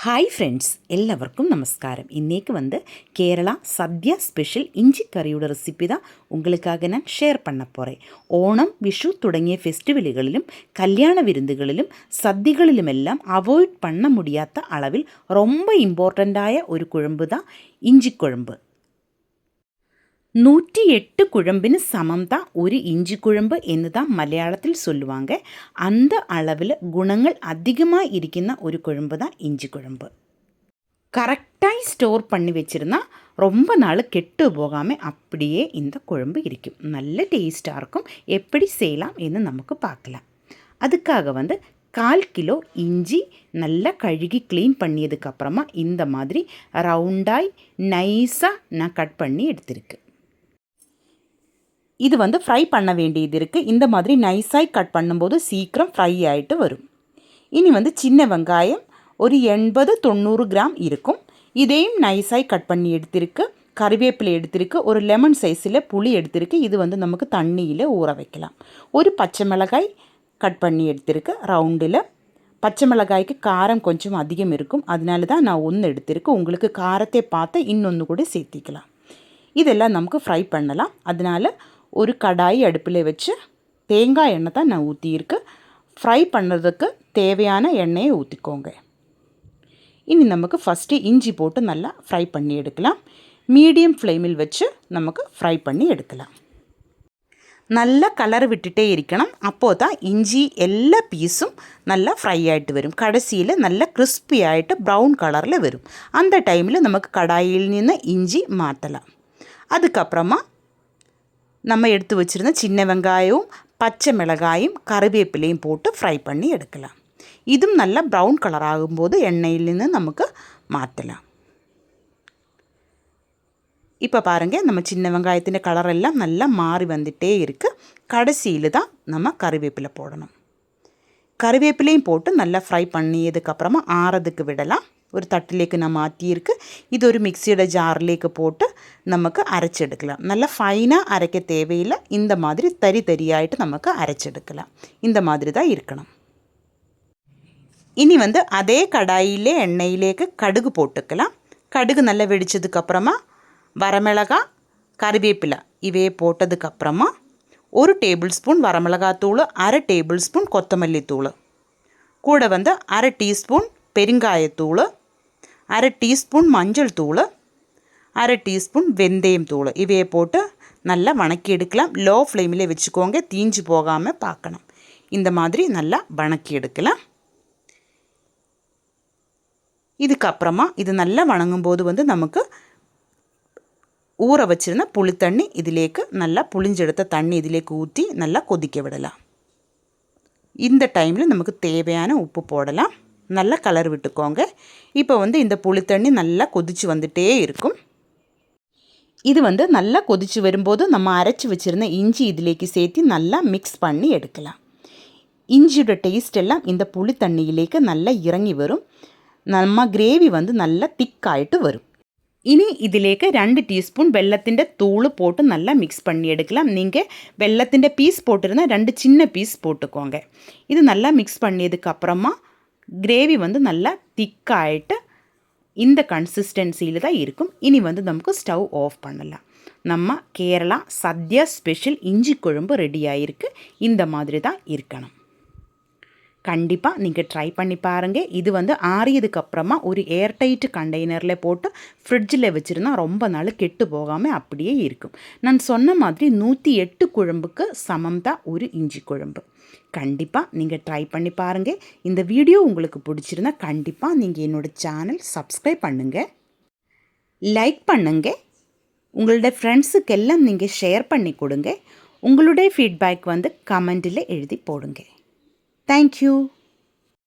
Hi friends, எல்லாருக்கும் நமஸ்காரம். இன்றைக்கி கேரளா சத்யா ஸ்பெஷல் இஞ்சி கறியோட ரெசிபி தான் உங்களுக்காக நான் ஷேர் பண்ண போகிறேன். ஓணம், விஷு തുടങ്ങിയ ஃபெஸ்டிவல்களிலும் கல்யாண விருந்துகளிலும் சദ്യകളിലുമെല്ലാം அவாய்ட் பண்ண முடியாத அளவில் ரொம்ப இம்பார்ட்டண்ட்டாയ ஒரு குழம்பு தான் இஞ்சி குழம்பு. 108 குழம்பிന് சமம் தான் ஒரு இஞ்சி குழம்பு എന്ന് தான் மலையாளத்தில் சொல்லுவாங்க. அந்த அளவில் குணங்கள் அதிகமாக இருக்கிற ஒரு குழம்பு தான் இஞ்சி குழம்பு. கரெக்டாக ஸ்டோர் பண்ணி வச்சுருந்தா ரொம்ப நாள் கெட்டு போகாமல் அப்படியே இந்த குழம்பு இருக்கும். நல்ல டேஸ்ட்டாக இருக்கும். எப்படி செய்யலாம் என்று நமக்கு பார்க்கலாம். அதுக்காக 1/4 கிலோ இஞ்சி நல்லா கழுகி க்ளீன் பண்ணியதுக்கப்புறமா இந்த மாதிரி ரவுண்டாய் நைஸாக நான் கட் பண்ணி எடுத்திருக்கு. இது ஃப்ரை பண்ண வேண்டியது இருக்குது. இந்த மாதிரி நைஸாக கட் பண்ணும்போது சீக்கிரம் ஃப்ரை ஆகிட்டு வரும். இனி சின்ன வெங்காயம் ஒரு 80-90 கிராம் இருக்கும். இதையும் நைஸாக கட் பண்ணி எடுத்திருக்கு. கறிவேப்பிலை எடுத்திருக்கு. ஒரு லெமன் சைஸில் புளி எடுத்திருக்கு. இது நமக்கு தண்ணியில் ஊற வைக்கலாம். ஒரு பச்சை மிளகாய் கட் பண்ணி எடுத்திருக்கு ரவுண்டில். பச்சை மிளகாய்க்கு காரம் கொஞ்சம் அதிகம் இருக்கும். அதனால தான் நான் ஒன்று எடுத்திருக்கு. உங்களுக்கு காரத்தை பார்த்து இன்னொன்று கூட சேர்த்திக்கலாம். இதெல்லாம் நமக்கு ஃப்ரை பண்ணலாம். அதனால் ஒரு கடாய் அடுப்பில் வச்சு தேங்காய் எண்ணெய் தான் நான் ஊற்றியிருக்கு. ஃப்ரை பண்ணுறதுக்கு தேவையான எண்ணெயை ஊற்றிக்கோங்க. இனி நமக்கு ஃபஸ்ட்டு இஞ்சி போட்டு நல்லா ஃப்ரை பண்ணி எடுக்கலாம். மீடியம் ஃப்ளேமில் வச்சு நமக்கு ஃப்ரை பண்ணி எடுக்கலாம். நல்லா கலர் விட்டுட்டே இருக்கணும். அப்போது தான் இஞ்சி எல்லா பீஸும் நல்லா ஃப்ரை ஆகிட்டு வரும். கடைசியில் நல்லா கிறிஸ்பி ஆகிட்டு ப்ரௌன் கலரில் வரும். அந்த டைமில் நமக்கு கடாயில் നിന്ന് இஞ்சி மாற்றலாம். அதுக்கப்புறமா நம்ம எடுத்து வச்சுருந்த சின்ன வெங்காயமும் பச்சை மிளகாயும் கறிவேப்பிலையும் போட்டு ஃப்ரை பண்ணி எடுக்கலாம். இதுவும் நல்லா ப்ரௌன் கலர் ஆகும்போது எண்ணெயிலேருந்து நமக்கு மாற்றலாம். இப்போ பாருங்கள், நம்ம சின்ன வெங்காயத்தின் கலரெல்லாம் நல்லா மாறி வந்துகிட்டே இருக்குது. கடைசியில் தான் நம்ம கறிவேப்பிலை போடணும். கறிவேப்பிலையும் போட்டு நல்லா ஃப்ரை பண்ணியதுக்கப்புறமா ஆறதுக்கு விடலாம். ஒரு தட்டிലേക്ക് நான் மாற்றியிருக்கு. இது ஒரு மிக்சியோட ஜாரிലേക്ക് போட்டு நமக்கு அரைச்செடுக்கலாம். நல்லா ஃபைனாக அரைக்க தேவையில்லை. இந்த மாதிரி தரி தரியாയിട്ട് நமக்கு அரைச்செடுக்கலாம். இந்த மாதிரி தான் இருக்கணும். இனி அதே கடாயிலே எண்ணெயிലേക്ക് கடுகு போட்டுக்கலாம். கடுகு நல்லா வெடிச்சதுக்கப்புறமா வரமிளகாய், கறிவேப்பிலை இவையே போட்டதுக்கப்புறமா 1 டேபிள் ஸ்பூன் வரமிளகாத்தூள், 1/2 டேபிள் ஸ்பூன் கொத்தமல்லித்தூள், கூட 1/2 டீஸ்பூன் பெருங்காயத்தூள், 1/2 டீஸ்பூன் மஞ்சள் தூள், 1/2 டீஸ்பூன் வெந்தயம் தூள் இவையை போட்டு நல்லா வணக்கி எடுக்கலாம். லோ ஃப்ளேமில் வச்சுக்கோங்க. தீஞ்சு போகாமல் பார்க்கணும். இந்த மாதிரி நல்லா வணக்கி எடுக்கலாம். இதுக்கப்புறமா இது நல்லா வணங்கும்போது நமக்கு ஊற வச்சிருந்த புளித்தண்ணி இதிலேக்கு நல்லா புளிஞ்செடுத்த தண்ணி இதிலேக்கு ஊற்றி நல்லா கொதிக்க விடலாம். இந்த டைமில் நமக்கு தேவையான உப்பு போடலாம். நல்லா கலர் விட்டுக்கோங்க. இப்போ இந்த புளித்தண்ணி நல்லா கொதித்து வந்துட்டே இருக்கும். இது நல்லா கொதித்து வரும்போது நம்ம அரைச்சி வச்சுருந்த இஞ்சி இதிலேக்கு சேர்த்து நல்லா மிக்ஸ் பண்ணி எடுக்கலாம். இஞ்சியோட டேஸ்ட் எல்லாம் இந்த புளித்தண்ணியிலேக்கு நல்லா இறங்கி வரும். நம்ம கிரேவி நல்லா திக்காயிட்டு வரும். இனி இதிலேக்கு 2 டீஸ்பூன் வெல்லத்திൻ്റെ தூள் போட்டு நல்லா மிக்ஸ் பண்ணி எடுக்கலாம். நீங்கள் வெல்லத்திൻ്റെ பீஸ் போட்டிருந்தால் 2 சின்ன பீஸ் போட்டுக்கோங்க. இது நல்லா மிக்ஸ் பண்ணியதுக்கப்புறமா கிரேவி நல்லா திக்காயிட்டு இந்த கன்சிஸ்டன்சியில் தான் இருக்கும். இனி நமக்கு ஸ்டவ் ஆஃப் பண்ணலாம். நம்ம கேரளா சத்யா ஸ்பெஷல் இஞ்சி குழம்பு ரெடி ஆகிருக்கு. இந்த மாதிரி தான் இருக்கணும். கண்டிப்பாக நீங்கள் ட்ரை பண்ணி பாருங்கள். இது ஆறியதுக்கப்புறமா ஒரு ஏர்டைட் கண்டெய்னரில் போட்டு ஃப்ரிட்ஜில் வச்சுருந்தா ரொம்ப நாள் கெட்டு போகாமல் அப்படியே இருக்கும். நான் சொன்ன மாதிரி 108 குழம்புக்கு சமம் தான் ஒரு இஞ்சி குழம்பு. கண்டிப்பாக நீங்கள் ட்ரை பண்ணி பாருங்கள். இந்த வீடியோ உங்களுக்கு பிடிச்சிருந்தா கண்டிப்பாக நீங்கள் என்னோடய சேனல் சப்ஸ்கிரைப் பண்ணுங்கள், லைக் பண்ணுங்கள், உங்களோட ஃப்ரெண்ட்ஸுக்கெல்லாம் நீங்கள் ஷேர் பண்ணி கொடுங்க. உங்களுடைய ஃபீட்பேக் கமெண்ட்டில் எழுதி போடுங்க. Thank you.